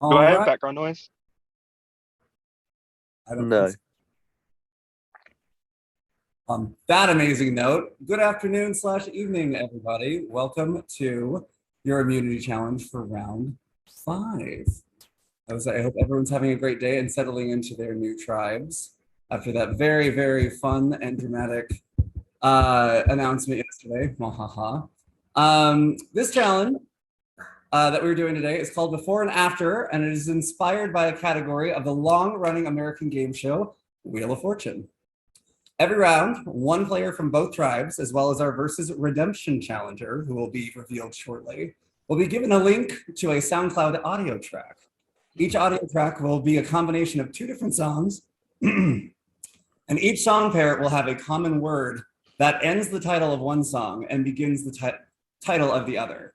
Do I All have right. background noise? I don't think No. so. On that amazing note, good afternoon / evening, everybody. Welcome to your immunity challenge for round 5. I hope everyone's having a great day and settling into their new tribes after that very, very fun and dramatic announcement yesterday. Mahaha. This challenge that we're doing today is called Before and After, and it is inspired by a category of the long-running American game show, Wheel of Fortune. Every round, one player from both tribes, as well as our versus redemption challenger, who will be revealed shortly, will be given a link to a SoundCloud audio track. Each audio track will be a combination of 2 different songs, and each song pair will have a common word that ends the title of one song and begins the title of the other.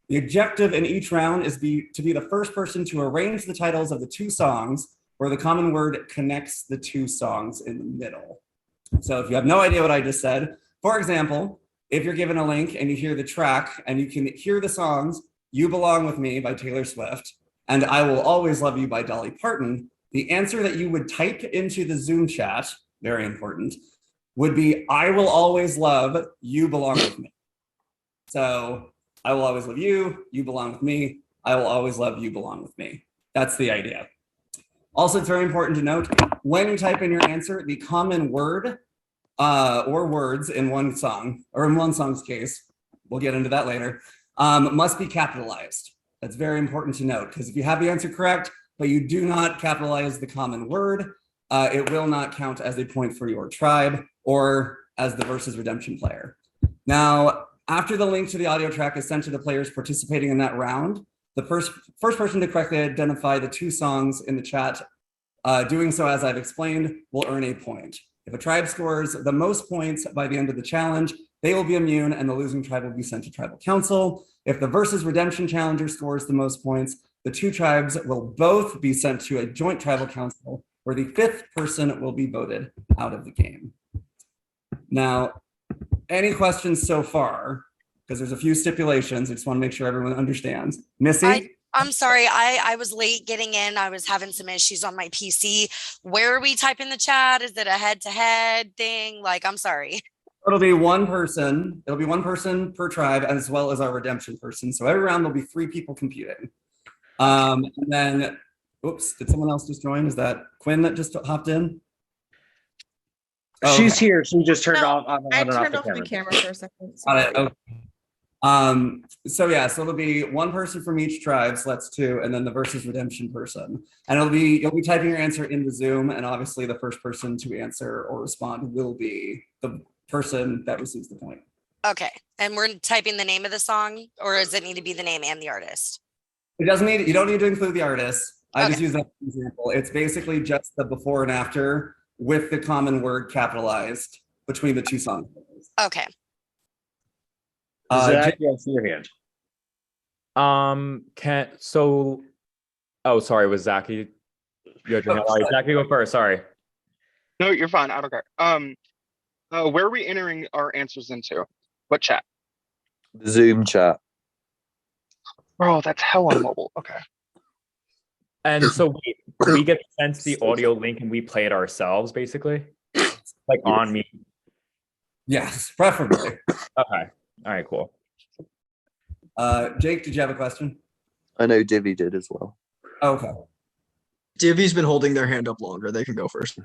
The objective in each round is to be the first person to arrange the titles of the 2 songs where the common word connects the 2 songs in the middle. So if you have no idea what I just said, for example, if you're given a link and you hear the track and you can hear the songs You Belong With Me by Taylor Swift and I Will Always Love You by Dolly Parton, the answer that you would type into the Zoom chat, very important, would be I will always love You Belong With Me. So I will always love you, you belong with me, I will always love you belong with me. That's the idea. Also, it's very important to note, when you type in your answer, the common word or words in one song, or in one song's case, we'll get into that later, must be capitalized. That's very important to note, because if you have the answer correct, but you do not capitalize the common word, it will not count as a point for your tribe or as the versus redemption player. Now, after the link to the audio track is sent to the players participating in that round, the first person to correctly identify the 2 songs in the chat, doing so as I've explained, will earn a point. If a tribe scores the most points by the end of the challenge, they will be immune and the losing tribe will be sent to tribal council. If the versus redemption challenger scores the most points, the 2 tribes will both be sent to a joint tribal council where the 5th person will be voted out of the game. Now, any questions so far? Because there's a few stipulations. I just want to make sure everyone understands. Missy? I'm sorry, I was late getting in. I was having some issues on my PC. Where are we typing the chat? Is it a head-to-head thing? Like, I'm sorry. It'll be one person. It'll be one person per tribe as well as our redemption person. So every round there'll be 3 people competing. And then, oops, did someone else just join? Is that Quinn that just hopped in? Oh, she's okay. Here. She just turned off. I turned off the camera for a second. Got it. Okay. So it'll be one person from each tribe, so that's 2, and then the versus redemption person. And you'll be typing your answer in the Zoom, and obviously the first person to answer or respond will be the person that receives the point. Okay. And we're typing the name of the song, or does it need to be the name and the artist? You don't need to include the artist. I just use that as an example. It's basically just the before and after with the common word capitalized between the 2 songs. Okay. Zach, you have your hand. Sorry, was Zach you had your hand? All right, Zach, you go first. Sorry. No, you're fine. I don't care. Where are we entering our answers into? What chat? Zoom chat. Oh, that's hell on mobile. Okay. And so we get sent the audio link and we play it ourselves, basically, like on me. Yes, preferably. Okay. All right, cool. Jake, did you have a question? I know Divvy did as well. Okay. Divvy's been holding their hand up longer. They can go first.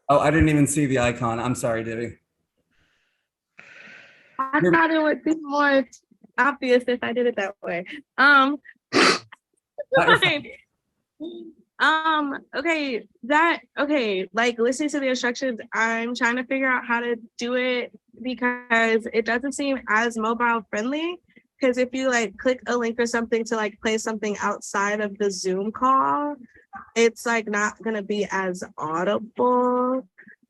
Oh, I didn't even see the icon. I'm sorry, Divvy. I thought it would be more obvious if I did it that way. Like listening to the instructions, I'm trying to figure out how to do it because it doesn't seem as mobile friendly. Because if you like click a link or something to like play something outside of the Zoom call, it's like not gonna be as audible.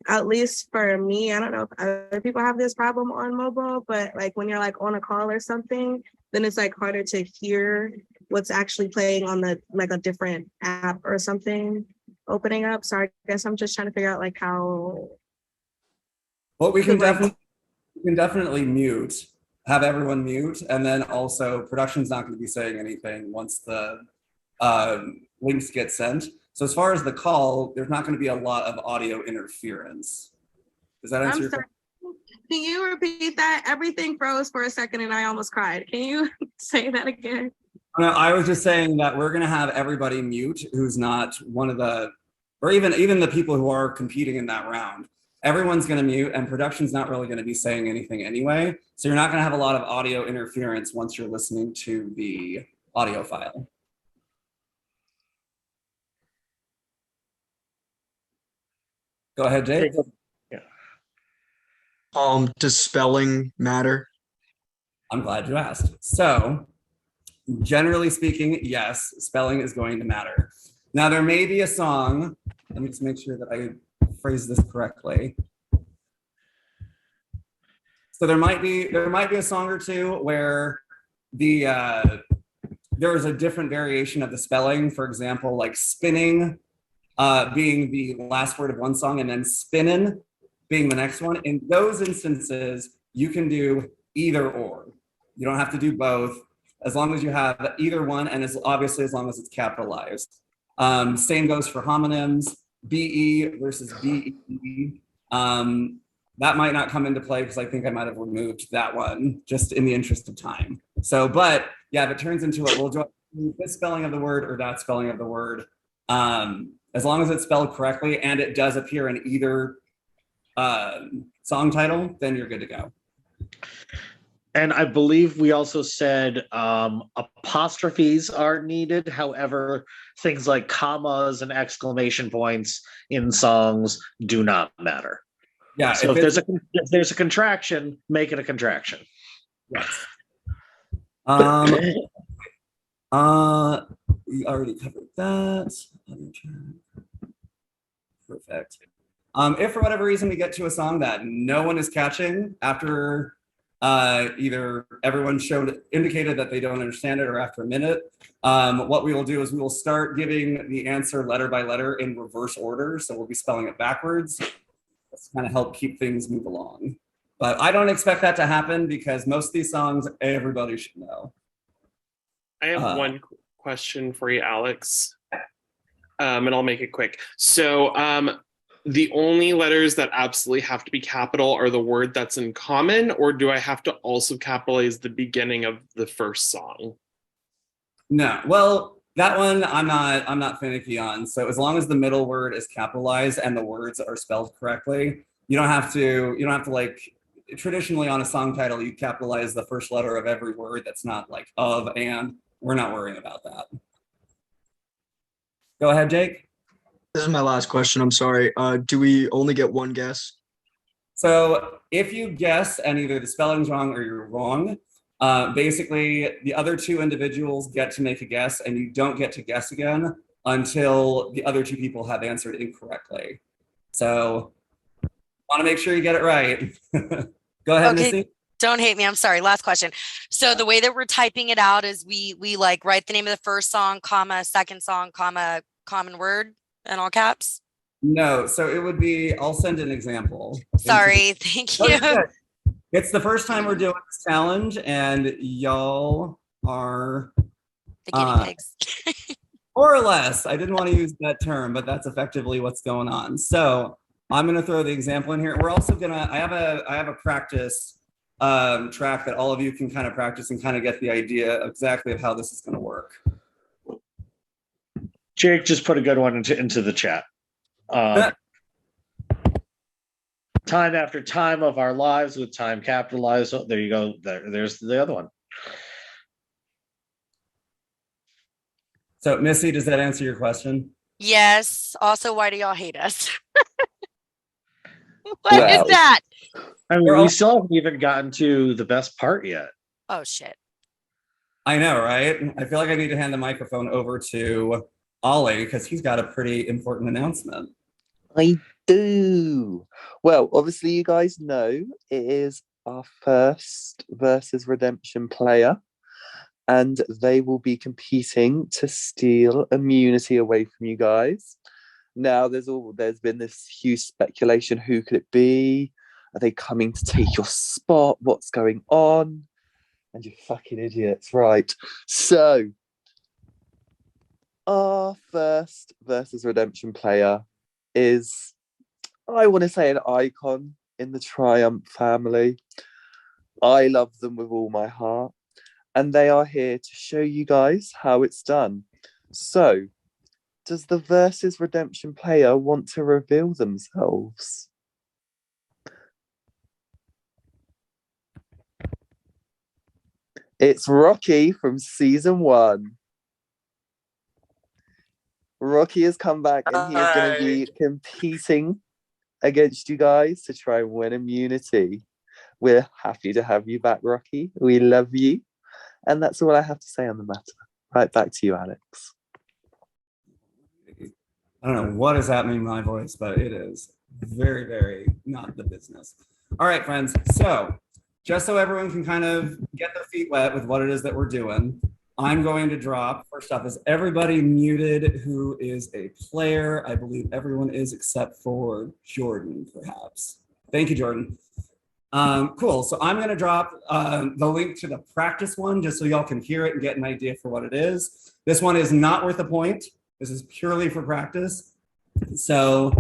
At least for me, I don't know if other people have this problem on mobile, but like when you're like on a call or something, then it's like harder to hear what's actually playing on the like a different app or something opening up. So I guess I'm just trying to figure out like how. Well, we can definitely mute, have everyone mute, and then also production's not going to be saying anything once the links get sent. So as far as the call, there's not going to be a lot of audio interference. Does that answer I'm your sorry. question? Can you repeat that? Everything froze for a second and I almost cried. Can you say that again? No, I was just saying that we're going to have everybody mute who's not one of the, or even the people who are competing in that round. Everyone's going to mute, and production's not really going to be saying anything anyway. So you're not going to have a lot of audio interference once you're listening to the audio file. Go ahead, Jake. Does spelling matter? I'm glad you asked. So, generally speaking, yes, spelling is going to matter. Now, there may be a song. Let me just make sure that I phrase this correctly. So there might be a song or two where there is a different variation of the spelling. For example, like spinning being the last word of one song, and then spinning being the next one. In those instances, you can do either or. You don't have to do both, as long as you have either one, and as long as it's capitalized. Same goes for homonyms, BE versus BE. That might not come into play because I think I might have removed that one just in the interest of time. So, but yeah, if it turns into it, we'll do this spelling of the word or that spelling of the word. As long as it's spelled correctly and it does appear in either song title, then you're good to go. And I believe we also said apostrophes are needed. However, things like commas and exclamation points in songs do not matter. Yeah. So if there's a contraction, make it a contraction. Yes. We already covered that. Perfect. If for whatever reason we get to a song that no one is catching after either everyone indicated that they don't understand it or after a minute, what we will do is we will start giving the answer letter by letter in reverse order. So we'll be spelling it backwards. That's kind of help keep things move along. But I don't expect that to happen because most of these songs everybody should know. I have one question for you, Alex, and I'll make it quick. So the only letters that absolutely have to be capital are the word that's in common, or do I have to also capitalize the beginning of the first song? No, well, that one I'm not finicky on. So as long as the middle word is capitalized and the words are spelled correctly, you don't have to like, traditionally on a song title, you capitalize the first letter of every word that's not like of, and we're not worrying about that. Go ahead, Jake. This is my last question. I'm sorry. Do we only get one guess? So if you guess and either the spelling's wrong or you're wrong, basically the other two individuals get to make a guess, and you don't get to guess again until the other two people have answered incorrectly. So want to make sure you get it right. Go ahead, Okay. Missy. Don't hate me. I'm sorry. Last question. So the way that we're typing it out is we like write the name of the first song, comma, second song, comma, common word in all caps. No, so it would be, I'll send an example. Sorry. Thank you. It's the first time we're doing this challenge, and y'all are The guinea pigs. more or less. I didn't want to use that term, but that's effectively what's going on. So I'm going to throw the example in here. We're also I have a practice track that all of you can kind of practice and kind of get the idea exactly of how this is going to work. Jake just put a good one into the chat. Time after time of our lives with time capitalized. Oh, there you go. There's the other one. So Missy, does that answer your question? Yes. Also, why do y'all hate us? What is that? I mean, we still haven't even gotten to the best part yet. Oh, shit. I know, right? I feel like I need to hand the microphone over to Ollie because he's got a pretty important announcement. I do. Well, obviously, you guys know it is our first versus Redemption player, and they will be competing to steal immunity away from you guys. Now, there's been this huge speculation. Who could it be? Are they coming to take your spot? What's going on? And you fucking idiots, right? So, our first versus redemption player is, I want to say, an icon in the Triumph family. I love them with all my heart, and they are here to show you guys how it's done. So, does the versus redemption player want to reveal themselves? It's Rocky from season 1. Rocky has come back and he is going to be competing against you guys to try and win immunity. We're happy to have you back, Rocky. We love you. And that's all I have to say on the matter. Right back to you, Alex. I don't know what is happening in my voice, but it is very, very not the business. All right, friends. So just so everyone can kind of get their feet wet with what it is that we're doing, I'm going to drop, first off, is everybody muted who is a player? I believe everyone is except for Jordan, perhaps. Thank you, Jordan. Cool. So I'm going to drop the link to the practice one just so y'all can hear it and get an idea for what it is. This one is not worth a point. This is purely for practice. So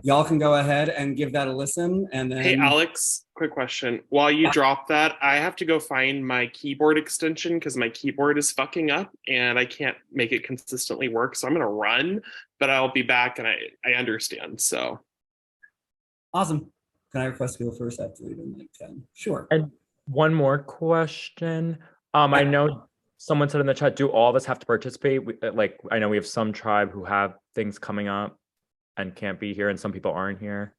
y'all can go ahead and give that a listen. And then, hey, Alex, quick question. While you drop that, I have to go find my keyboard extension because my keyboard is fucking up and I can't make it consistently work. So I'm going to run, but I'll be back and I understand. So awesome. Can I request to go first? I have to leave in like 10. Sure. And one more question. I know someone said in the chat, do all of us have to participate? Like, I know we have some tribe who have things coming up and can't be here, and some people aren't here.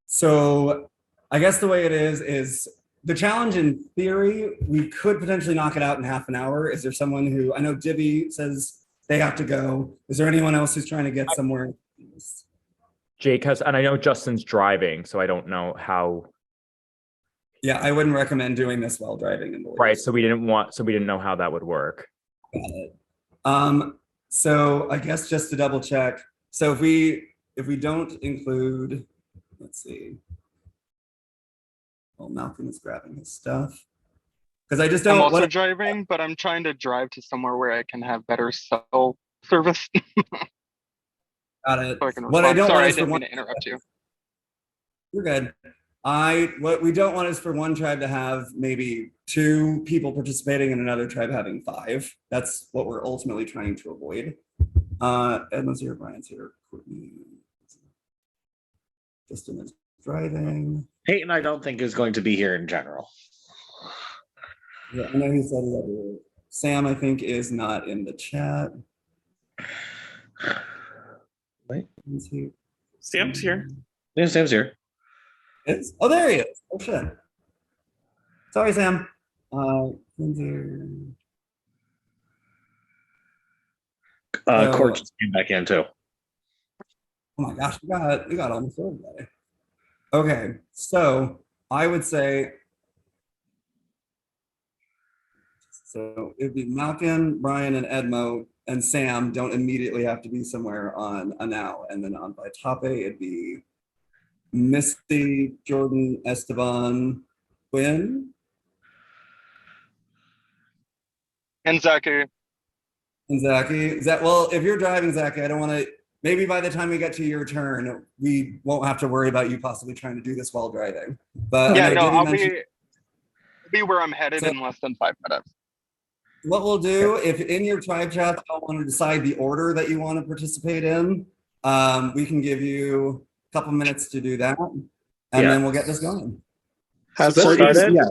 So I guess the way it is the challenge in theory, we could potentially knock it out in half an hour. Is there someone who, I know Divi says they have to go. Is there anyone else who's trying to get somewhere? Jake has, and I know Justin's driving, so I don't know how. Yeah, I wouldn't recommend doing this while driving. Right, so we didn't know how that would work. Got it. So I guess just to double check. So if we don't include, let's see. Well, Malcolm is grabbing his stuff. Because I just don't. I'm also driving, but I'm trying to drive to somewhere where I can have better cell service. Got it. So What I don't Sorry, want I is didn't for mean one. to interrupt you. You're good. What we don't want is for one tribe to have maybe 2 people participating and another tribe having 5. That's what we're ultimately trying to avoid. Edmund's here, Brian's here, Courtney. Justin is driving. Peyton, I don't think is going to be here in general. Yeah, I know he said it. Sam, I think, is not in the chat. Wait. Sam's here. Yeah, Sam's here. Oh, there he is. Oh, shit. Sorry, Sam. Court just came back in too. Oh my gosh, we got almost everybody. Okay, so I would say, so it'd be Malcolm, Brian, and Edmo, and Sam don't immediately have to be somewhere on a now. And then on Tape, it'd be Misty, Jordan, Esteban, Quinn. And Zaki. And Zachy. Well, if you're driving, Zachy, I don't want to, maybe by the time we get to your turn, we won't have to worry about you possibly trying to do this while driving. But yeah, no, I'll be where I'm headed in less than 5 minutes. What we'll do, if in your tribe chat you want to decide the order that you want to participate in, we can give you a couple minutes to do that, and then we'll get this going. Has it started? Yeah.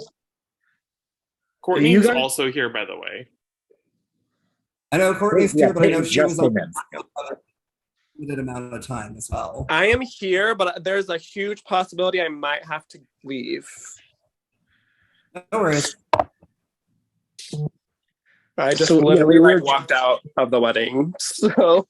Courtney's also here, by the way. I know Courtney's here, but I know she was on a limited amount of time as well. I am here, but there's a huge possibility I might have to leave. No worries. I just literally walked out of the wedding. So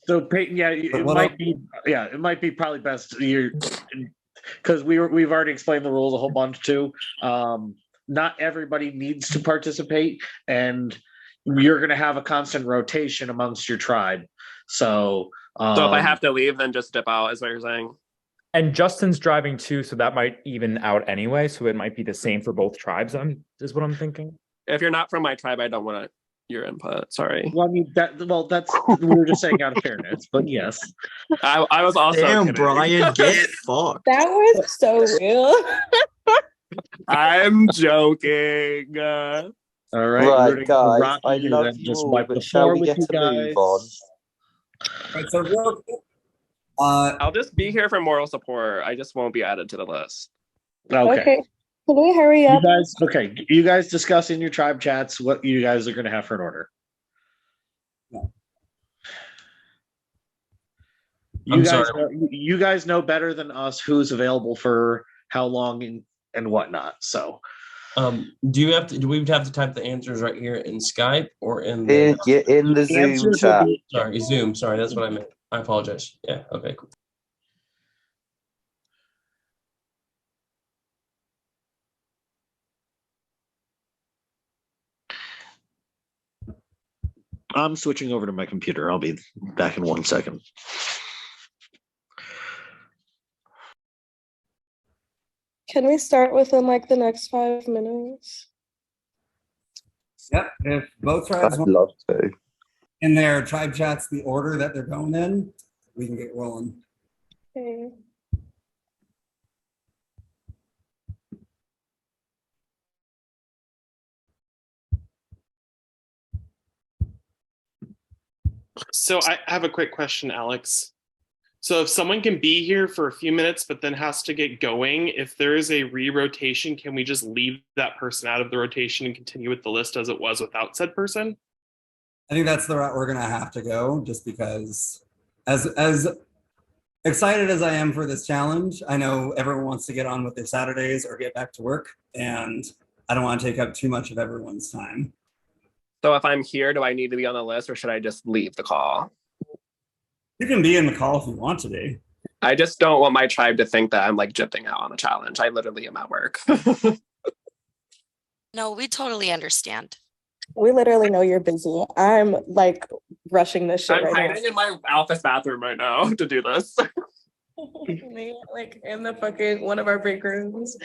Peyton, it might be probably best because we've already explained the rules a whole bunch too. Not everybody needs to participate, and you're going to have a constant rotation amongst your tribe. So if I have to leave, then just dip out, is what you're saying. And Justin's driving too, so that might even out anyway. So it might be the same for both tribes. Is what I'm thinking. If you're not from my tribe, I don't want to your input. Sorry. Well, I mean that's we were just saying out of fairness, but yes. I was also Damn, kidding. Brian, get fucked. That was so real. I'm joking. All right, Right, rooting for guys, I Rocky, who love then you just all, wiped but the shall floor we with get you a move guys. on? Right, so I'll just be here for moral support. I just won't be added to the list. Okay. Can we hurry up? You guys discuss in your tribe chats what you guys are gonna have for an order. You guys know better than us who's available for how long and whatnot. So Do we have to type the answers right here in Skype or in In the Zoom answers will chat. be- sorry, Zoom. Sorry, that's what I meant. I apologize. Yeah, okay, cool. I'm switching over to my computer. I'll be back in 1 second. Can we start within like the next 5 minutes? Yep. If both tribes I'd want love to. in their tribe chats the order that they're going in, we can get rolling. Okay. So I have a quick question, Alex. So if someone can be here for a few minutes, but then has to get going, if there is a re-rotation, can we just leave that person out of the rotation and continue with the list as it was without said person? I think that's the route we're gonna have to go, just because as excited as I am for this challenge, I know everyone wants to get on with their Saturdays or get back to work, and I don't want to take up too much of everyone's time. So if I'm here, do I need to be on the list or should I just leave the call? You can be in the call if you want to be. I just don't want my tribe to think that I'm like jipping out on the challenge. I literally am at work. No, we totally understand. We literally know you're busy. I'm like rushing this shit I'm right hiding in my office bathroom right now to do this. now. Like in the fucking one of our break rooms.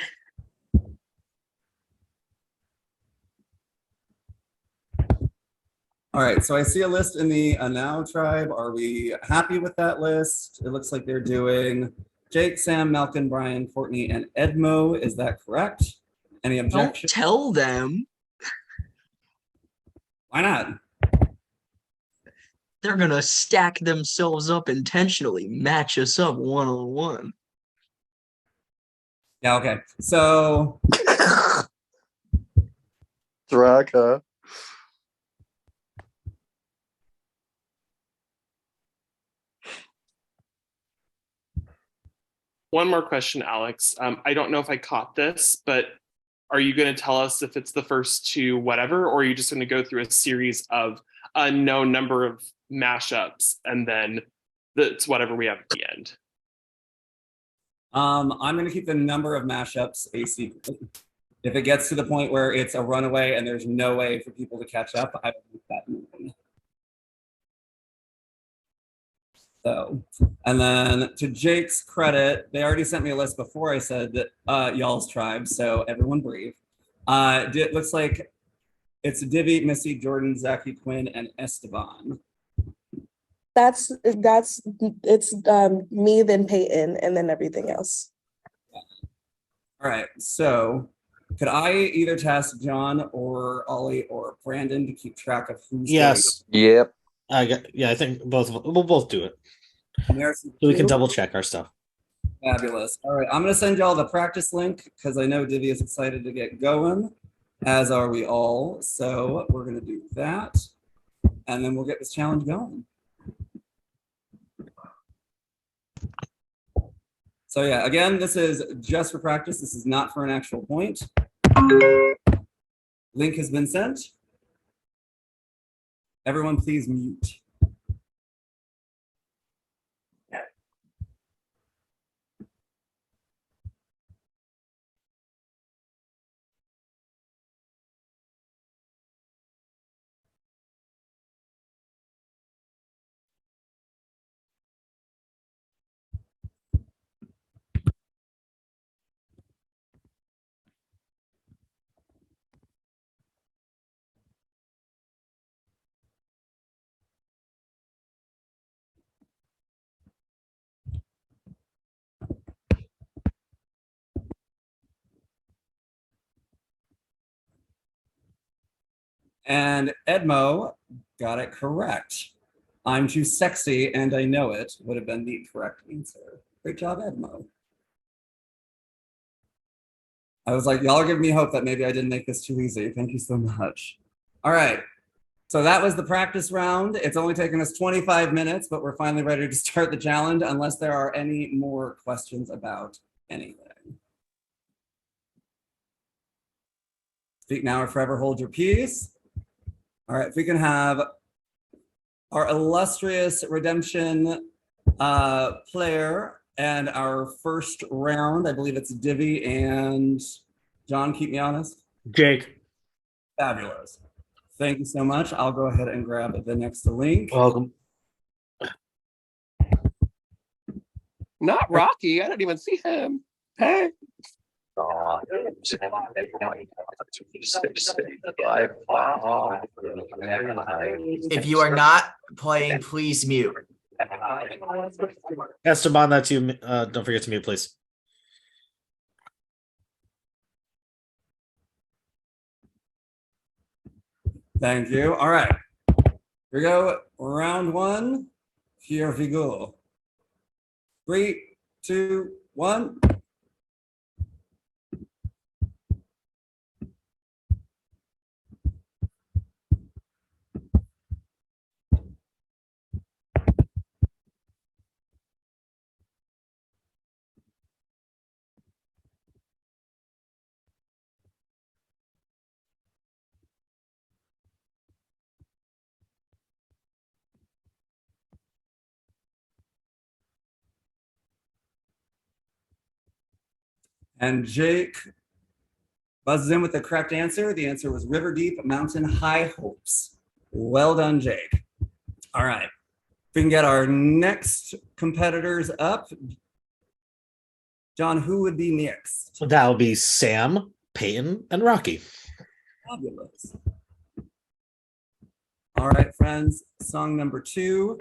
All right, so I see a list in the Anau tribe. Are we happy with that list? It looks like they're doing Jake, Sam, Malcolm, Brian, Courtney, and Edmo. Is that correct? Any Don't objections? tell them. Why not? They're gonna stack themselves up intentionally, match us up one-on-one. Yeah, okay. So Drag her. One more question, Alex. I don't know if I caught this, but are you going to tell us if it's the first two whatever, or are you just going to go through a series of a known number of mashups and then it's whatever we have at the end? I'm going to keep the number of mashups a secret. If it gets to the point where it's a runaway and there's no way for people to catch up, I will keep that moving. So, and then to Jake's credit, they already sent me a list before I said y'all's tribe, so everyone breathe. It looks like it's Divi, Missy, Jordan, Zachy, Quinn, and Esteban. It's me, then Peyton, and then everything else. All right, so could I either task John or Ollie or Brandon to keep track of who's Yes. Yep. I think we'll both do it. So we can double check our stuff. Fabulous. All right, I'm going to send y'all the practice link because I know Divi is excited to get going, as are we all. So we're going to do that, and then we'll get this challenge going. So yeah, again, this is just for practice. This is not for an actual point. Link has been sent. Everyone please mute. And Edmo got it correct. I'm too sexy and I know it would have been the correct answer. Great job, Edmo. I was like, y'all are giving me hope that maybe I didn't make this too easy. Thank you so much. All right. So that was the practice round. It's only taken us 25 minutes, but we're finally ready to start the challenge unless there are any more questions about anything. Speak now or forever hold your peace. All right, if we can have our illustrious redemption player and our first round, I believe it's Divi and John, keep me honest. Jake. Fabulous. Thank you so much. I'll go ahead and grab the next link. Welcome. Not Rocky. I didn't even see him. Hey. If you are not playing, please mute. Esteban, that's you. Don't forget to mute, please. Thank you. All right. Here we go. Round one. Here we go. 3, 2, 1. And Jake buzzes in with the correct answer. The answer was River Deep Mountain High Hopes. Well done, Jake. All right. If we can get our next competitors up. John, who would be next? So that would be Sam, Peyton, and Rocky. Fabulous. All right, friends. Song number 2.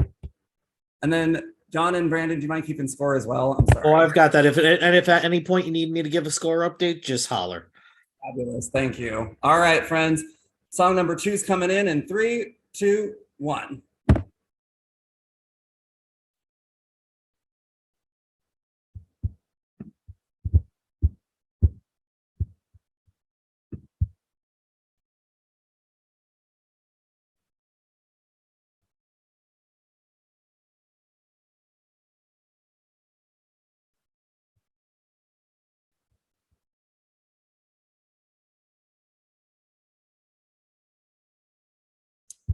And then John and Brandon, do you mind keeping score as well? I'm sorry. Oh, I've got that. If at any point you need me to give a score update, just holler. Fabulous. Thank you. All right, friends. Song number 2 is coming in 3, 2, 1.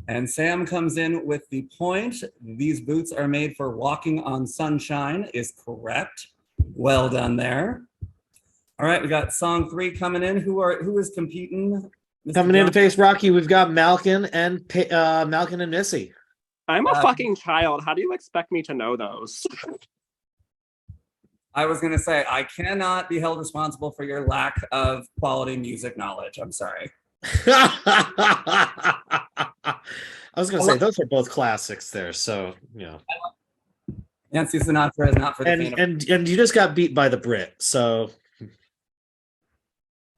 And Sam comes in with the point. These boots are made for walking on sunshine is correct. Well done there. All right, we got song 3 coming in. Who is competing? Mr. Coming in to John? face Rocky, we've got Malkin and Missy. I'm a fucking child. How do you expect me to know those? I was going to say, I cannot be held responsible for your lack of quality music knowledge. I'm sorry. I was going to say, those are both classics there. So, you know. Nancy Sinatra is not for the faint of and you just got beat by the Brit. So.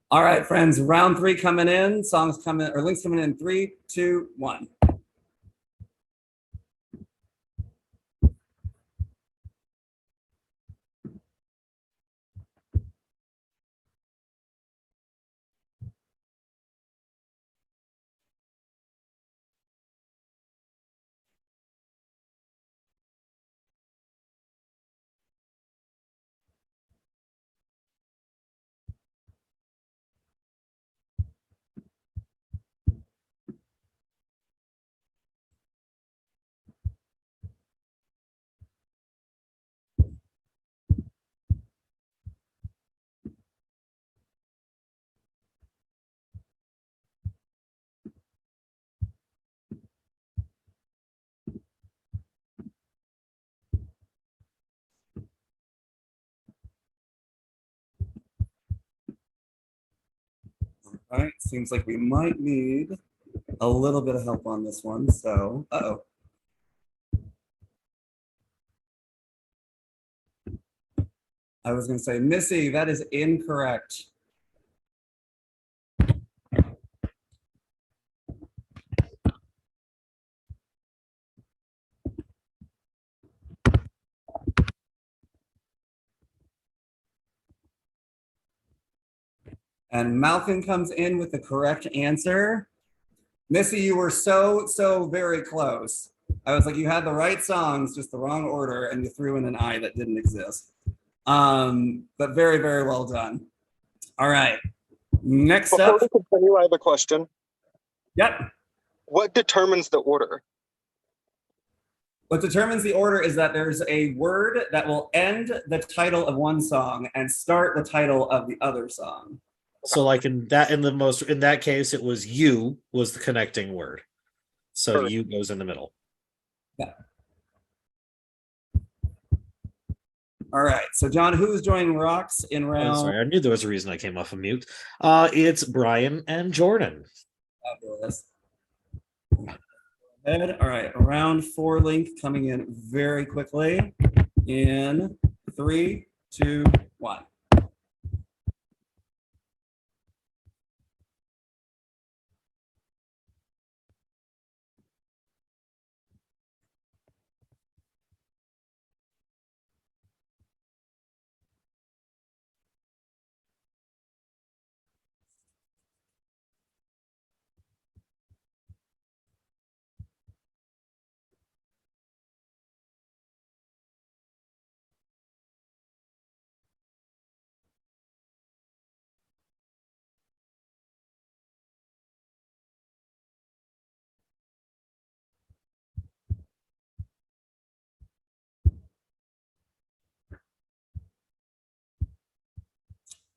All right, friends, round 3 coming in. Songs coming, or links coming in 3, 2, 1. All right, seems like we might need a little bit of help on this one. So, uh-oh. I was going to say, Missy, that is incorrect. And Malcolm comes in with the correct answer. Missy, you were so very close. I was like, you had the right songs, just the wrong order, and you threw in an I that didn't exist. But very well done. All right. Next Before up. we continue, I have a question. Yep. What determines the order? What determines the order is that there's a word that will end the title of one song and start the title of the other song. So like in that case, it was you was the connecting word. So you goes in the middle. Yeah. All right. So John, who's joining Rocks in round? Sorry, I knew there was a reason I came off of mute. It's Brian and Jordan. Fabulous. All right, round 4 link coming in very quickly in 3, 2, 1.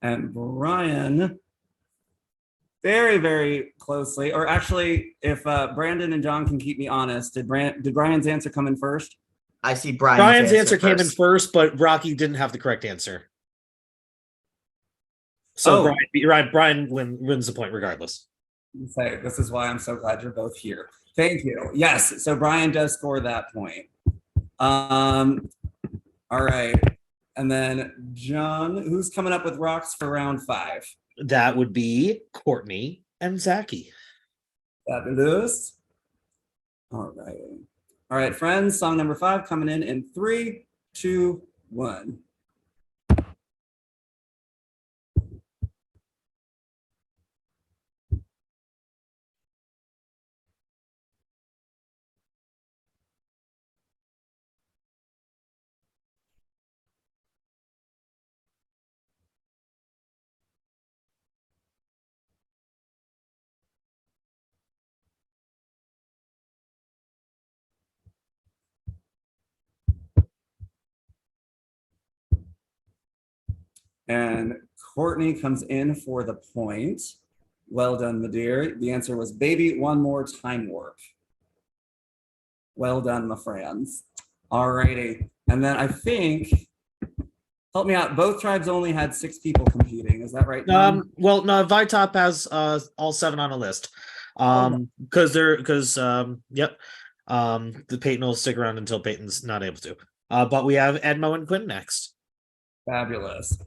And Brian, very closely, or actually, if Brandon and John can keep me honest, did Brian's answer come in first? I see Brian's answer came in first, but Rocky didn't have the correct answer. So Brian wins the point regardless. Say, this is why I'm so glad you're both here. Thank you. Yes, so Brian does score that point. All right. And then John, who's coming up with rocks for round 5? That would be Courtney and Zachy. Fabulous. All right, friends. Song number 5 coming in 3, 2, 1. And Courtney comes in for the point. Well done, my dear. The answer was Baby One More Time Warp. Well done, my friends. All righty. And then I think, help me out, both tribes only had 6 people competing. Is that right, John? Well, no, Vitop has all 7 on a list. The Peyton will stick around until Peyton's not able to. But we have Edmo and Quinn next. Fabulous.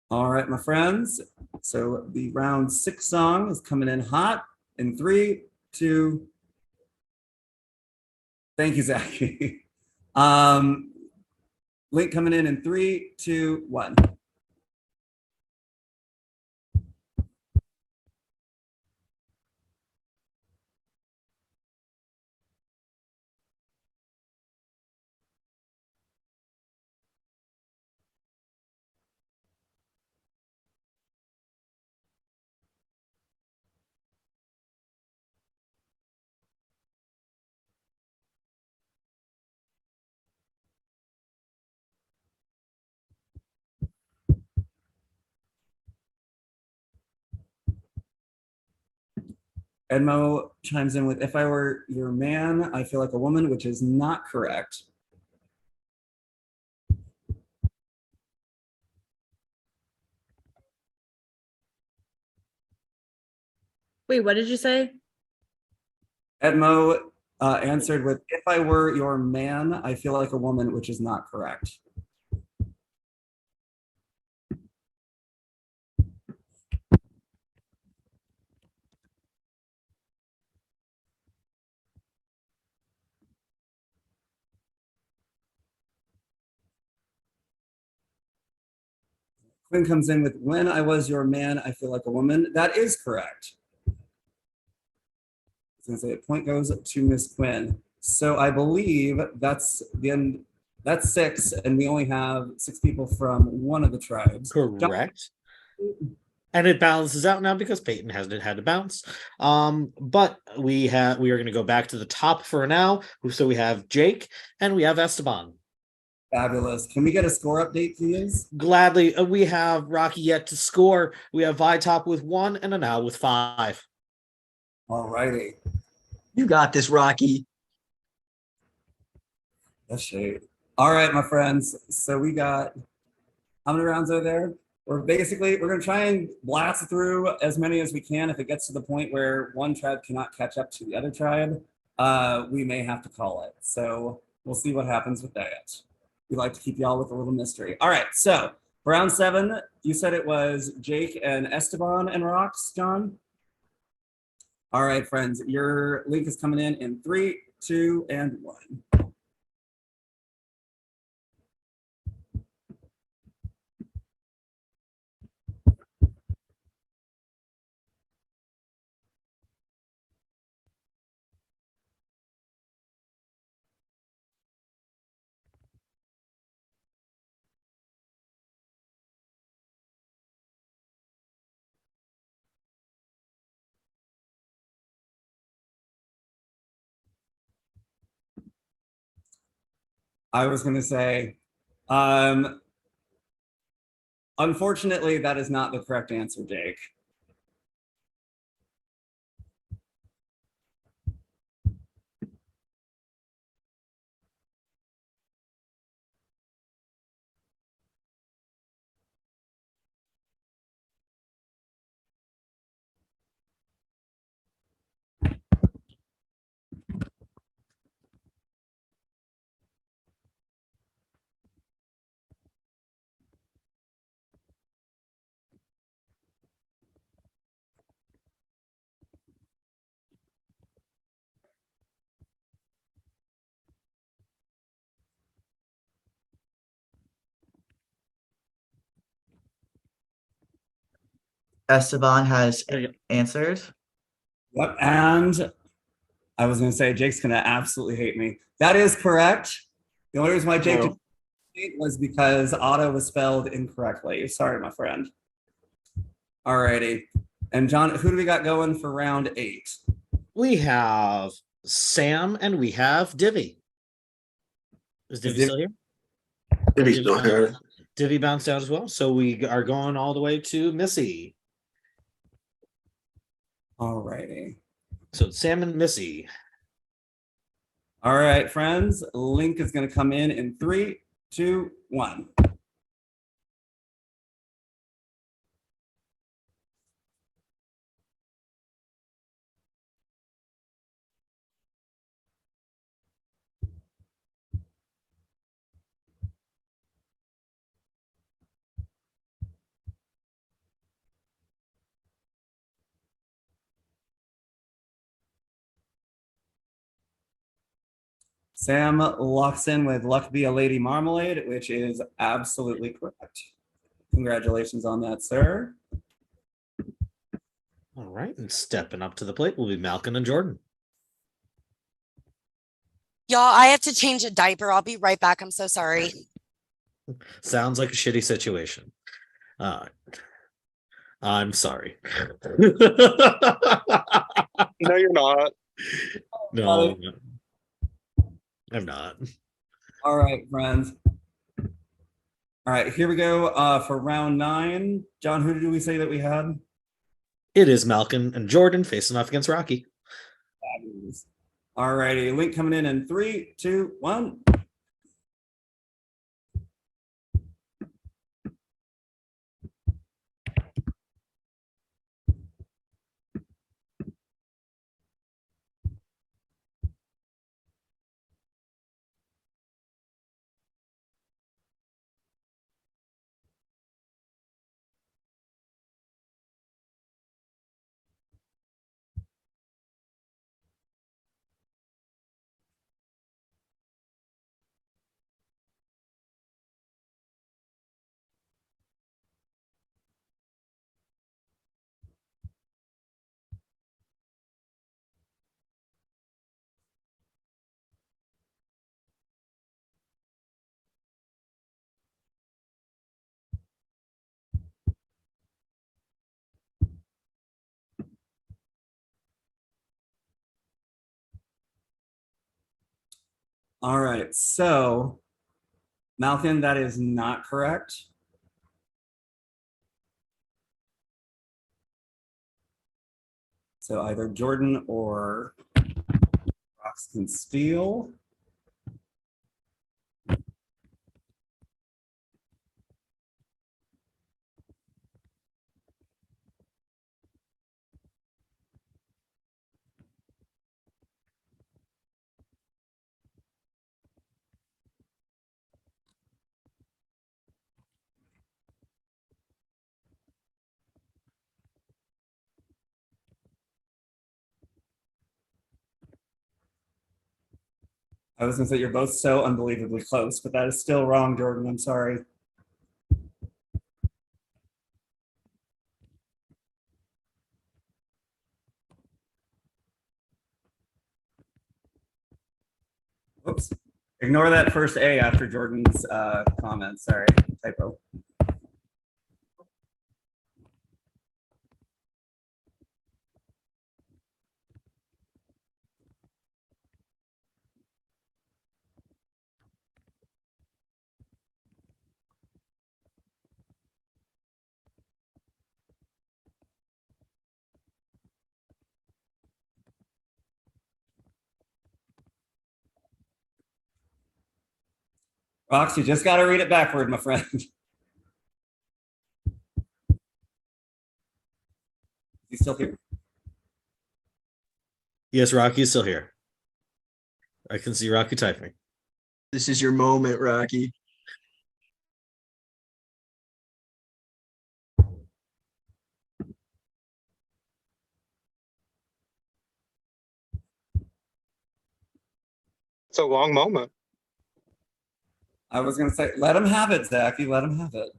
All right, my friends. So the round 6 song is coming in hot in 3, 2. Thank you, Zachy. Link coming in 3, 2, 1. Edmo chimes in with, if I were your man, I feel like a woman, which is not correct. Wait, what did you say? Edmo answered with, if I were your man, I feel like a woman, which is not correct. Quinn comes in with "When I Was Your Man, I Feel Like a Woman." That is correct. I was gonna say a point goes to Miss Quinn. So I believe that's the end. That's 6, and we only have 6 people from one of the tribes. Correct. And it balances out now because Peyton hasn't had to bounce. But we are going to go back to the top for now. So we have Jake and we have Esteban. Fabulous. Can we get a score update, please? Gladly. We have Rocky yet to score. We have Vitop with 1 and Anal with 5. All righty. You got this, Rocky. That's shade. All right, my friends. So we got, how many rounds are there? We're going to try and blast through as many as we can. If it gets to the point where one tribe cannot catch up to the other tribe, we may have to call it. So we'll see what happens with that. We like to keep y'all with a little mystery. All right, so for round 7, you said it was Jake and Esteban and Rocks, John? All right, friends, your link is coming in 3, 2, and 1. I was going to say, unfortunately, that is not the correct answer, Jake. Esteban has answered. Yep, and I was going to say, Jake's going to absolutely hate me. That is correct. The only reason why Jake did it was because Otto was spelled incorrectly. Sorry, my friend. All righty. And John, who do we got going for round 8? We have Sam and we have Divvy. Is Divvy still here? Divvy's still here. Divvy bounced out as well. So we are going all the way to Missy. All righty. So Sam and Missy. All right, friends. Link is going to come in 3, 2, 1. Sam locks in with "Luck Be a Lady Marmalade," which is absolutely correct. Congratulations on that, sir. All right, and stepping up to the plate will be Malcolm and Jordan. Y'all, I have to change a diaper. I'll be right back. I'm so sorry. Sounds like a shitty situation. I'm sorry. No, you're not. No, I'm not. All right, friends. All right, here we go for round 9. John, who did we say that we had? It is Malcolm and Jordan facing off against Rocky. All righty, Link coming in 3, 2, 1. All right, so Malcolm, that is not correct. So either Jordan or Rox can steal. I was gonna say you're both so unbelievably close, but that is still wrong, Jordan. I'm sorry. Whoops. Ignore that first A after Jordan's comment. Sorry, typo. Rox, you just got to read it backward, my friend. He's still here. Yes, Rocky's still here. I can see Rocky typing. This is your moment, Rocky. It's a long moment. I was gonna say, let him have it, Zachy. Let him have it.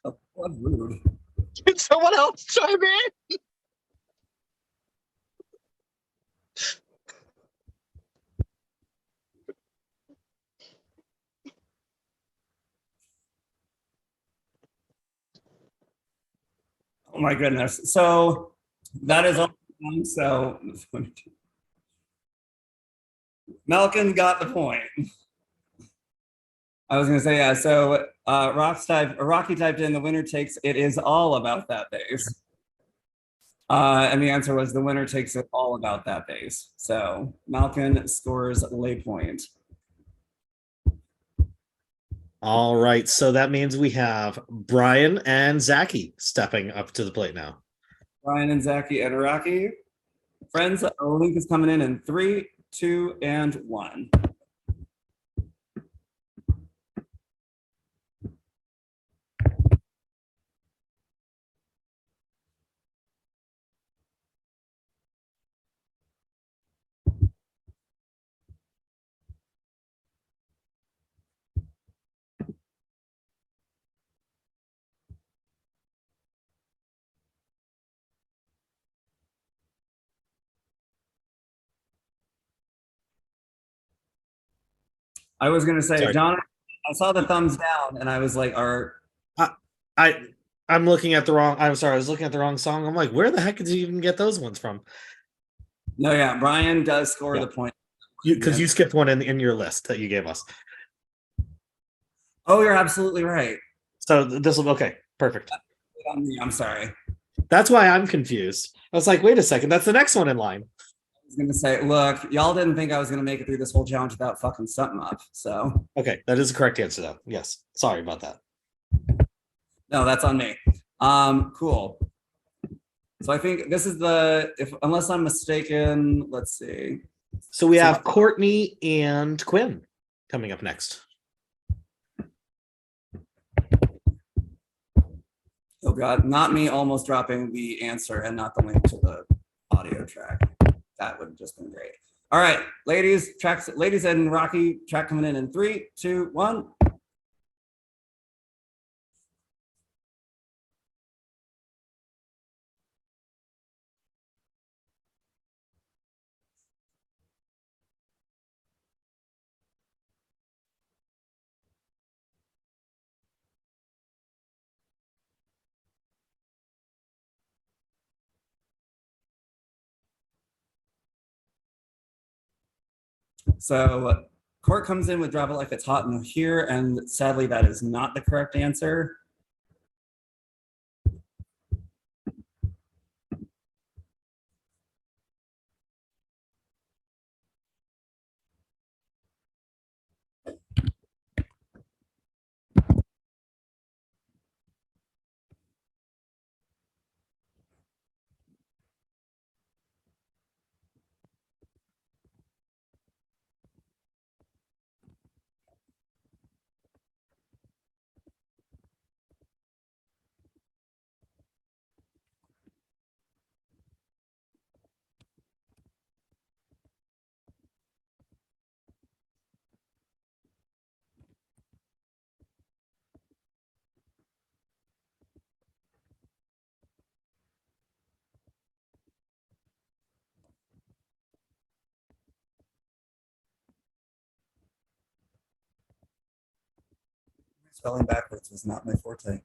Oh, what rude. Can someone else chime in? Oh my goodness. So that is all. So Malcolm got the point. I was gonna say, yeah. So Rocky typed in the winner takes it is all about that bass. And the answer was the winner takes it all about that bass. So Malcolm scores lay point. All right, so that means we have Brian and Zachy stepping up to the plate now. Brian and Zachy and Rocky. Friends, a link is coming in 3, 2, and 1. I was gonna say, Sorry. John, I saw the thumbs down and I was like, I'm looking at the wrong. I'm sorry, I was looking at the wrong song. I'm like, where the heck did you even get those ones from? No, yeah, Brian does score the point. Because you skipped one in your list that you gave us. Oh, you're absolutely right. So this will okay, perfect. I'm sorry. That's why I'm confused. I was like, wait a second, that's the next one in line. I was gonna say, look, y'all didn't think I was gonna make it through this whole challenge without fucking something up. So okay, that is the correct answer though. Yes. Sorry about that. No, that's on me. Cool. So I think this is unless I'm mistaken, let's see. So we have Courtney and Quinn coming up next. Oh God, not me almost dropping the answer and not the link to the audio track. That would have just been great. All right, ladies and Rocky, track coming in 3, 2, 1. So Court comes in with Drop It Like It's Hot in Here, and sadly that is not the correct answer. Spelling backwards was not my forte.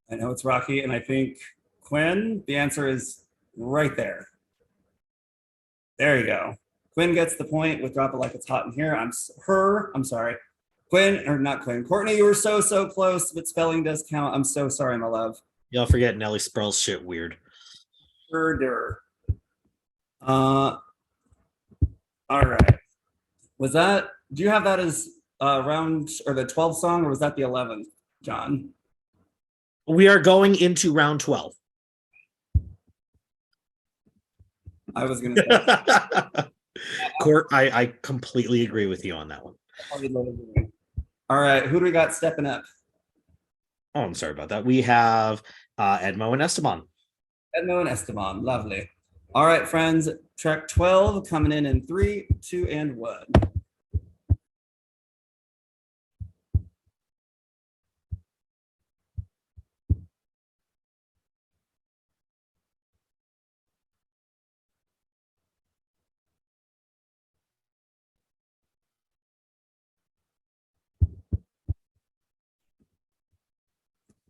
I know it's Rocky, and I think Quinn, the answer is right there. There you go. Quinn gets the point with Drop It Like It's Hot in Here. I'm sorry. Quinn, or not Quinn. Courtney, you were so close, but spelling does count. I'm so sorry, my love. Y'all forget Nelly spells shit weird. Murder. All right. Was that, do you have that as round or the 12th song, or was that the 11th, John? We are going into round 12. I was going to say. Court, I completely agree with you on that one. All right. Who do we got stepping up? Oh, I'm sorry about that. We have Edmo and Esteban. Edmo and Esteban. Lovely. All right, friends. Track 12 coming in 3, 2, and 1.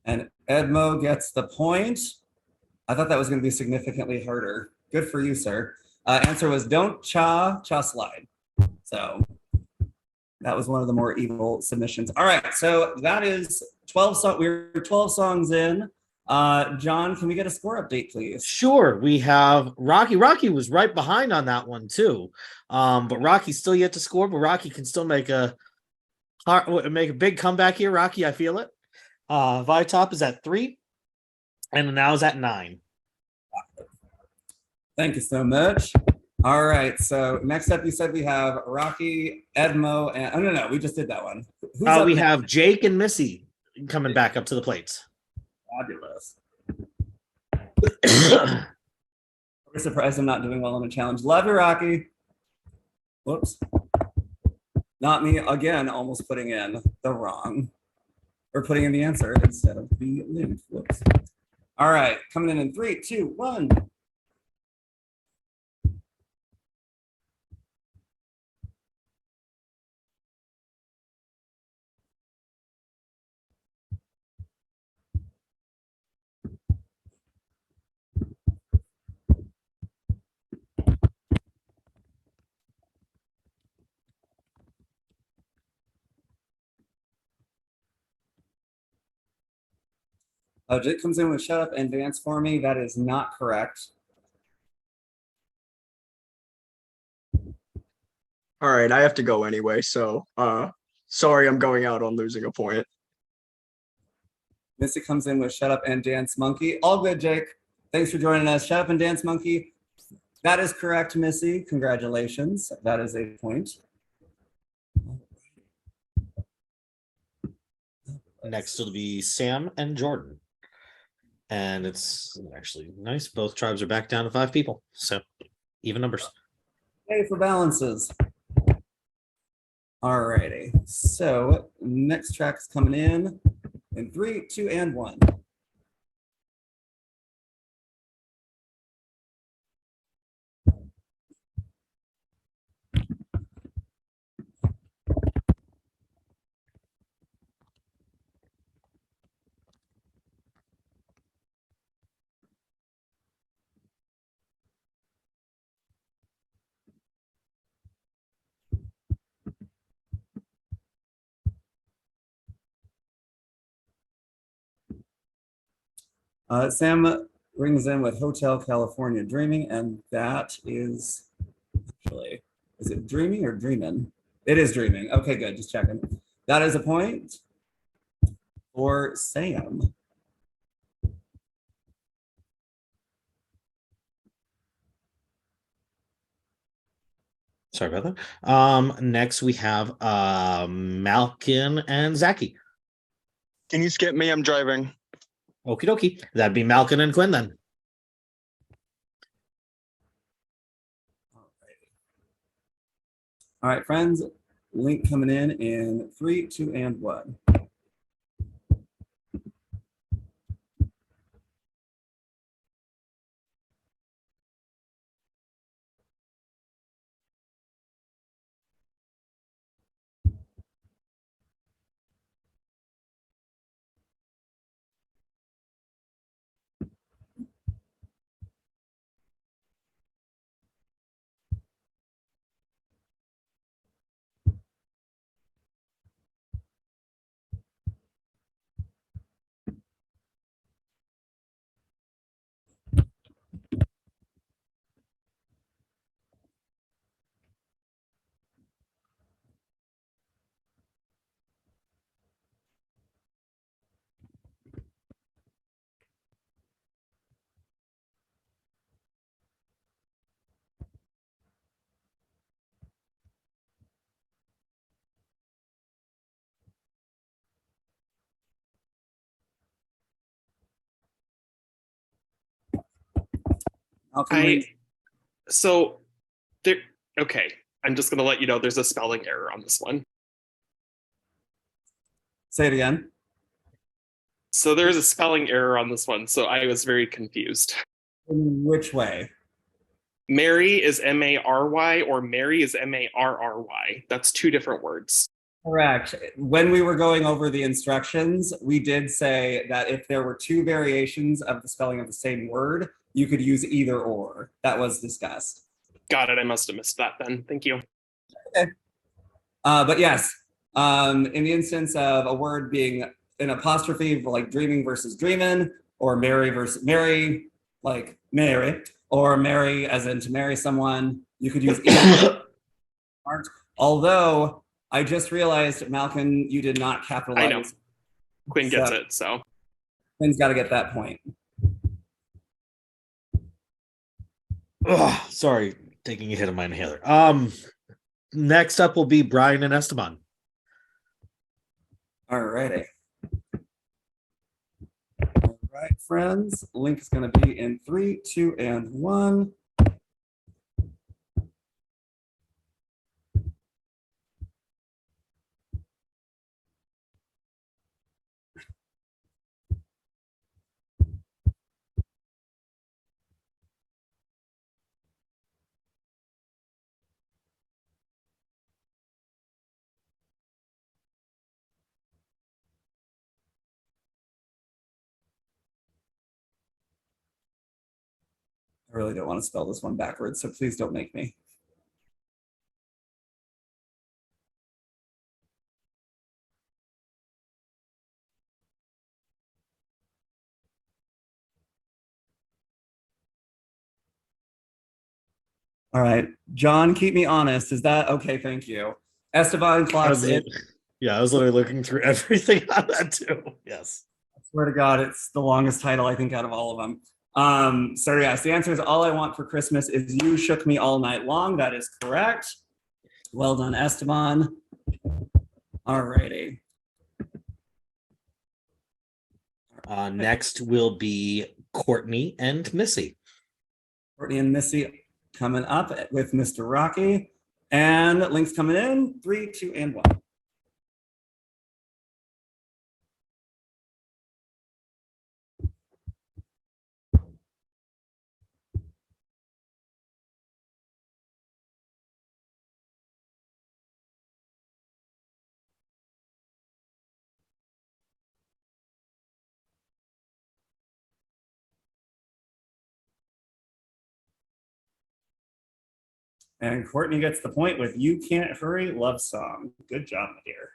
And Edmo gets the point. I thought that was going to be significantly harder. Good for you, sir. Answer was don't cha slide. So that was one of the more evil submissions. All right, so that is 12 songs. We're 12 songs in. John, can we get a score update, please? Sure. We have Rocky. Rocky was right behind on that one too. But Rocky's still yet to score, but Rocky can still make a big comeback here. Rocky, I feel it. Vitop is at 3, and now is at 9. Thank you so much. All right, so next up, you said we have Rocky, Edmo, and no, we just did that one. We have Jake and Missy coming back up to the plates. Fabulous. We're surprised I'm not doing well on the challenge. Love you, Rocky. Whoops. Not me again, almost putting in the wrong, or putting in the answer instead of the link. Whoops. All right, coming in 3, 2, 1. Jake comes in with shut up and dance for me. That is not correct. All right, I have to go anyway, so sorry I'm going out on losing a point. Missy comes in with shut up and dance monkey. All good, Jake. Thanks for joining us. Shut up and dance monkey. That is correct, Missy. Congratulations. That is a point. Next it'll be Sam and Jordan. And it's actually nice. Both tribes are back down to 5 people. So even numbers. Hey, for balances. All righty. So next track's coming in 3, 2, and 1. Sam rings in with Hotel California Dreaming, and that is actually, is it dreaming or dreaming? It is dreaming. Okay, good. Just checking. That is a point for Sam. Sorry about that. Next we have Malkin and Zachy. Can you skip me? I'm driving. Okie dokie. That'd be Malkin and Quinn then. All right, friends. Link coming in 3, 2, and 1. So there, okay. I'm just gonna let you know there's a spelling error on this one. Say it again. So there's a spelling error on this one, so I was very confused. In which way? Mary is Mary or Mary is Marry. That's two different words. Correct. When we were going over the instructions, we did say that if there were two variations of the spelling of the same word, you could use either or. That was discussed. Got it. I must have missed that then. Thank you. Okay. But yes, in the instance of a word being an apostrophe, like dreaming versus dreamin', or Mary versus Mary, like Mary, or Mary as in to marry someone, you could use either. Although I just realized, Malcolm, you did not capitalize. I know. Quinn gets it, so. Quinn's got to get that point. Ugh, sorry, taking a hit of my inhaler. Next up will be Brian and Esteban. All righty. All right, friends. Link is going to be in 3, 2, and 1. I really don't want to spell this one backwards, so please don't make me. All right, John, keep me honest. Is that okay? Thank you. Esteban clocks in. Yeah, I was literally looking through everything on that too. Yes. I swear to God, it's the longest title I think out of all of them. So yes, the answer is All I Want for Christmas Is You Shook Me All Night Long. That is correct. Well done, Esteban. All righty. Next will be Courtney and Missy. Courtney and Missy coming up with Mr. Rocky. And Link's coming in. 3, 2, and 1. And Courtney gets the point with You Can't Hurry Love Song. Good job, my dear.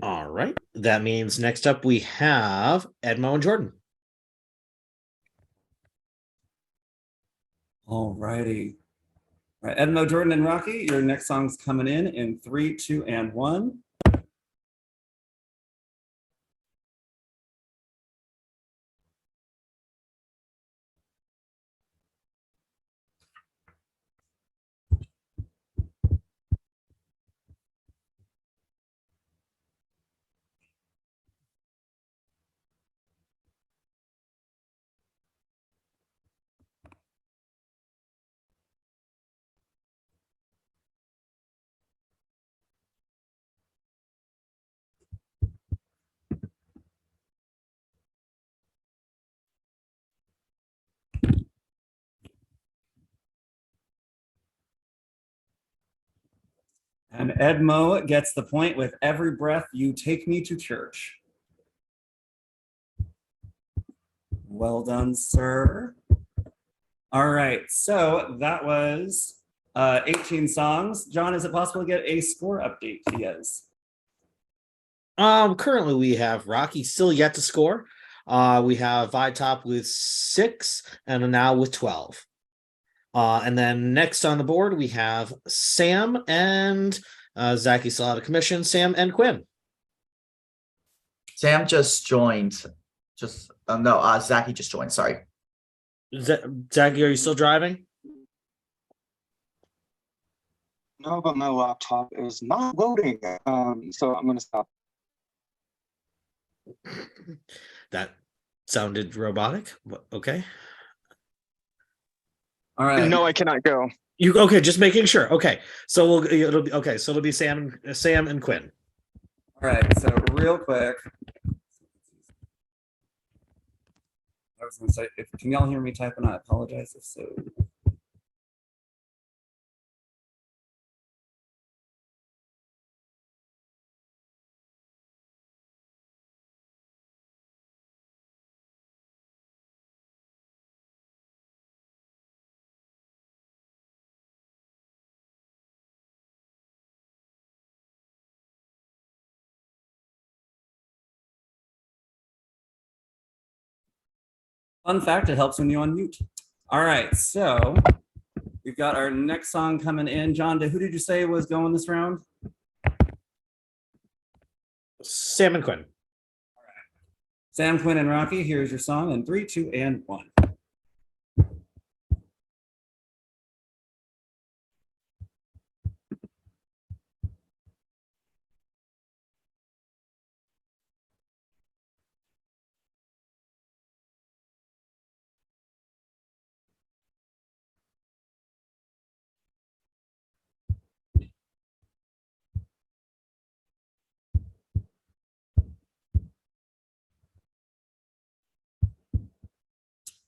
All right. That means next up we have Edmo and Jordan. All righty. All right, Edmo, Jordan, and Rocky, your next song's coming in 3, 2, and 1. And Edmo gets the point with Every Breath You Take Me to Church. Well done, sir. All right, so that was 18 songs. John, is it possible to get a score update, please? Currently we have Rocky still yet to score. We have Vitop with 6 and now with 12. And then next on the board, we have Sam and Zachy still out of commission. Sam and Quinn. Sam just joined. Zachy just joined. Sorry. Zachy, are you still driving? No, but my laptop is not loading. So I'm gonna stop. That sounded robotic. Okay. All right. No, I cannot go. You okay? Just making sure. Okay, so it'll be okay. So it'll be Sam and Quinn. All right. So real quick, I was going to say, can y'all hear me typing? I apologize if so. Fun fact, it helps when you unmute. All right, so we've got our next song coming in. John, who did you say was going this round? Sam and Quinn. All right. Sam, Quinn, and Rocky, here's your song in 3, 2, and 1.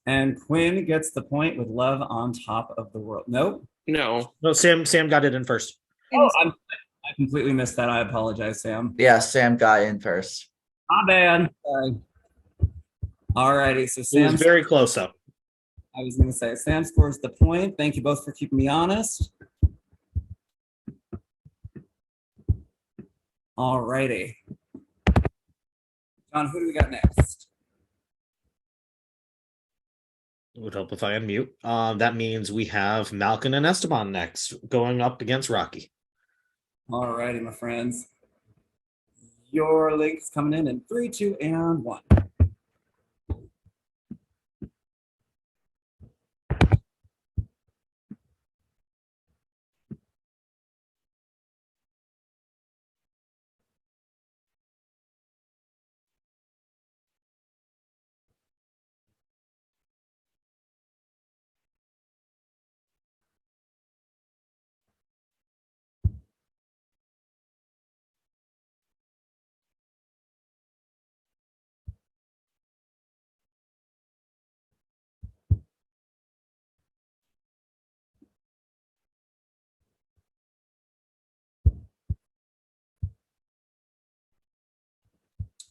And Quinn gets the point with Love on Top of the World. Nope. No. No, Sam got it in first. Oh, I completely missed that. I apologize, Sam. Yeah, Sam got in first. My bad. Sorry. All righty. So Sam. It was very close up. I was going to say, Sam scores the point. Thank you both for keeping me honest. All righty. John, who do we got next? It would help if I unmute. That means we have Malcolm and Esteban next, going up against Rocky. All righty, my friends. Your link's coming in 3, 2, and 1.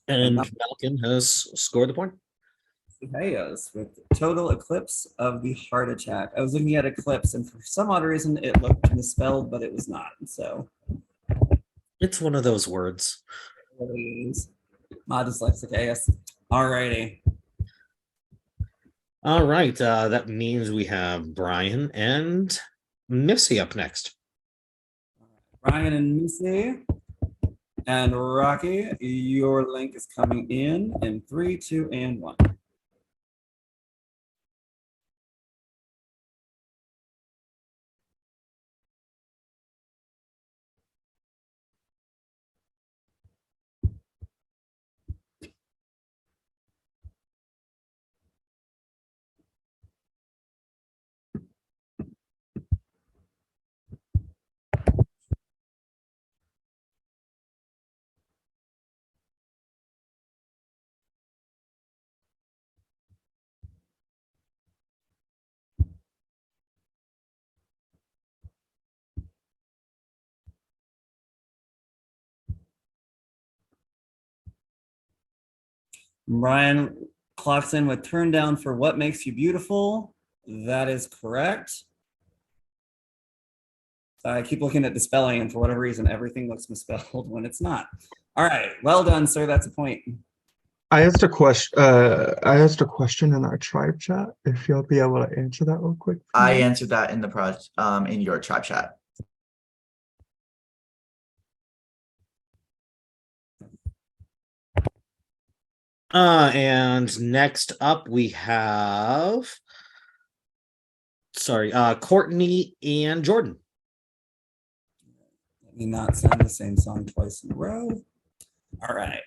And Malcolm has scored the point. Hayes with Total Eclipse of the Heart Attack. I was looking at Eclipse, and for some odd reason, it looked misspelled, but it was not. So it's one of those words. Please. My dyslexic ass. Alrighty. All right. That means we have Brian and Missy up next. Brian and Missy and Rocky, your link is coming in 3, 2, and 1. Brian clocks in with Turn Down for What Makes You Beautiful. That is correct. I keep looking at the spelling, and for whatever reason, everything looks misspelled when it's not. All right, well done, sir. That's a point. I asked a question. I asked a question in our tribe chat. If you'll be able to answer that real quick. I answered that in the in your tribe chat. And next up we have Courtney and Jordan. Let me not send the same song twice in a row. All right.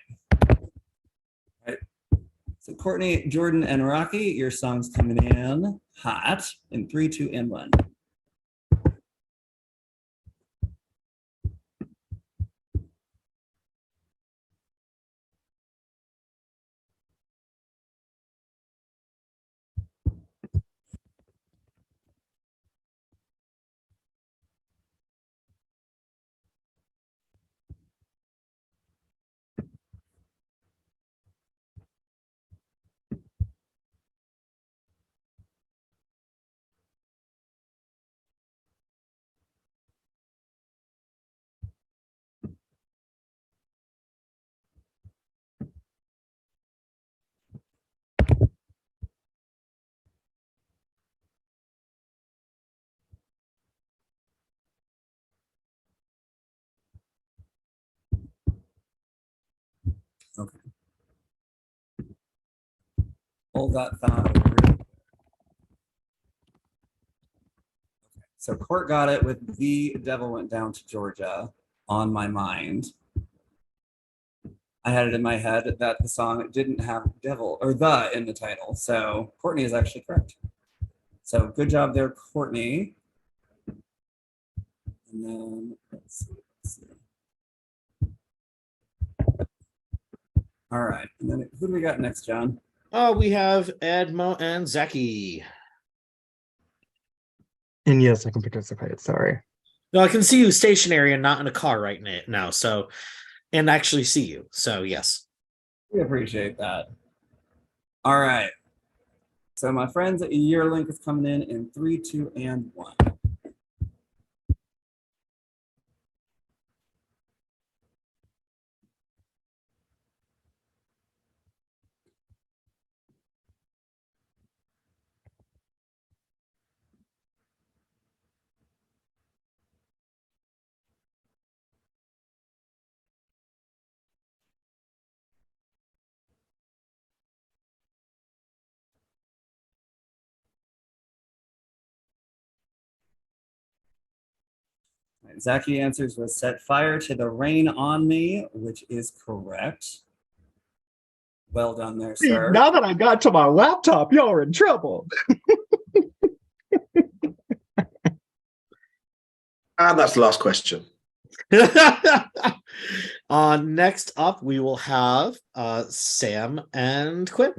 So Courtney, Jordan, and Rocky, your song's coming in hot in 3, 2, and 1. Okay. Hold that thought. So Court got it with The Devil Went Down to Georgia on my mind. I had it in my head that the song didn't have devil or the in the title. So Courtney is actually correct. So good job there, Courtney. And then let's see. All right. And then who do we got next, John? We have Edmo and Zaki. And yes, I can participate. Sorry. No, I can see you stationary and not in a car right now. So, and actually see you. So yes. We appreciate that. All right. So my friends, your link is coming in 3, 2, and 1. Zaki answers was Set Fire to the Rain on Me, which is correct. Well done there, sir. Now that I got to my laptop, y'all are in trouble. And that's the last question. Next up, we will have Sam and Quinn.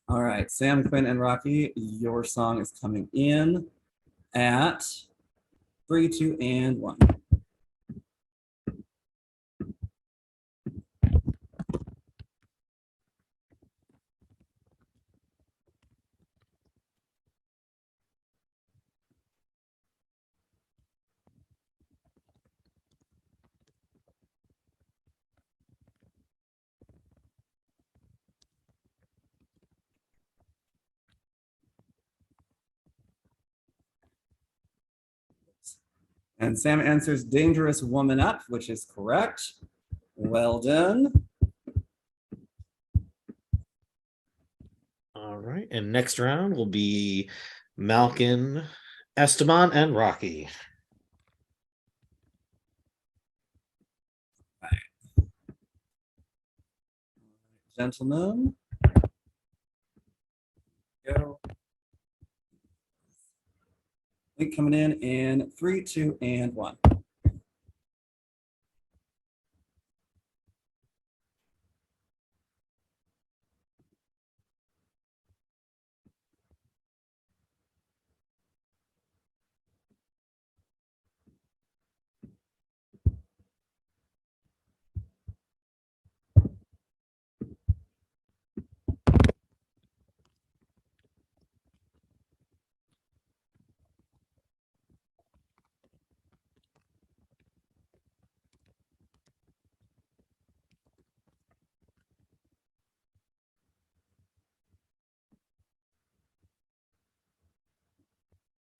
All right, Sam, Quinn, and Rocky, your song is coming in at 3, 2, and 1. And Sam answers Dangerous Woman Up, which is correct. Well done. All right. And next round will be Malkin, Esteban, and Rocky. Gentlemen. Go. Link coming in 3, 2, and 1.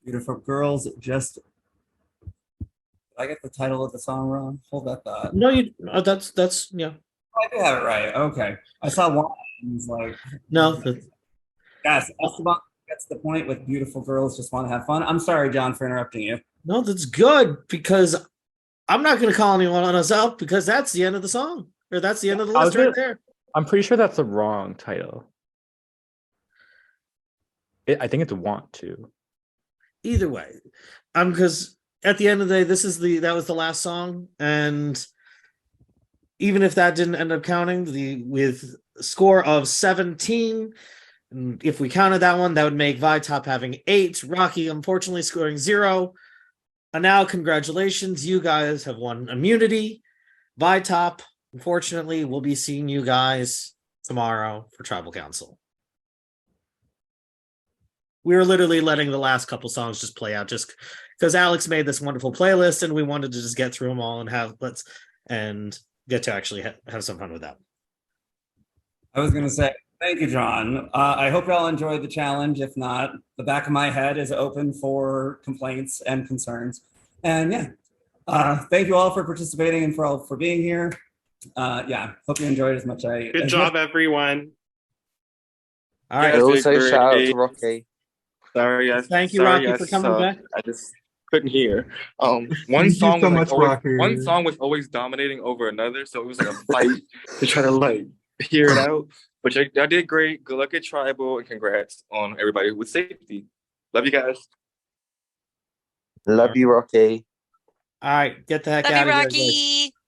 Beautiful Girls just. Did I get the title of the song wrong? Hold that thought. No, you. That's yeah. I do have it right. Okay. I saw one. And was like, no. Yes, Esteban gets the point with Beautiful Girls Just Want to Have Fun. I'm sorry, John, for interrupting you. No, that's good because I'm not going to call anyone on us out because that's the end of the song or that's the end of the list right there. I'm pretty sure that's the wrong title. I think it's Want To. Either way, because at the end of the day, that was the last song, and even if that didn't end up counting, with a score of 17, if we counted that one, that would make Vitop having 8, Rocky unfortunately scoring 0. And now, congratulations, you guys have won immunity. Vitop, unfortunately, we'll be seeing you guys tomorrow for Tribal Council. We were literally letting the last couple songs just play out just because Alex made this wonderful playlist and we wanted to just get through them all and get to actually have some fun with that. I was going to say, thank you, John. I hope you all enjoyed the challenge. If not, the back of my head is open for complaints and concerns. And yeah, thank you all for participating and for being here. Yeah, hope you enjoyed as much. Good job, everyone. All right. Also, shout out to Rocky. Sorry, thank you, Rocky, for coming back. I just couldn't hear. One Thank song you so was much, always, Rocky. one song was always dominating over another, so it was like a fight to try to hear it out. But y'all did great. Good luck at Tribal, and congrats on everybody with safety. Love you guys. Love you, Rocky. All right, get the heck Love out you, of here, Rocky. guys.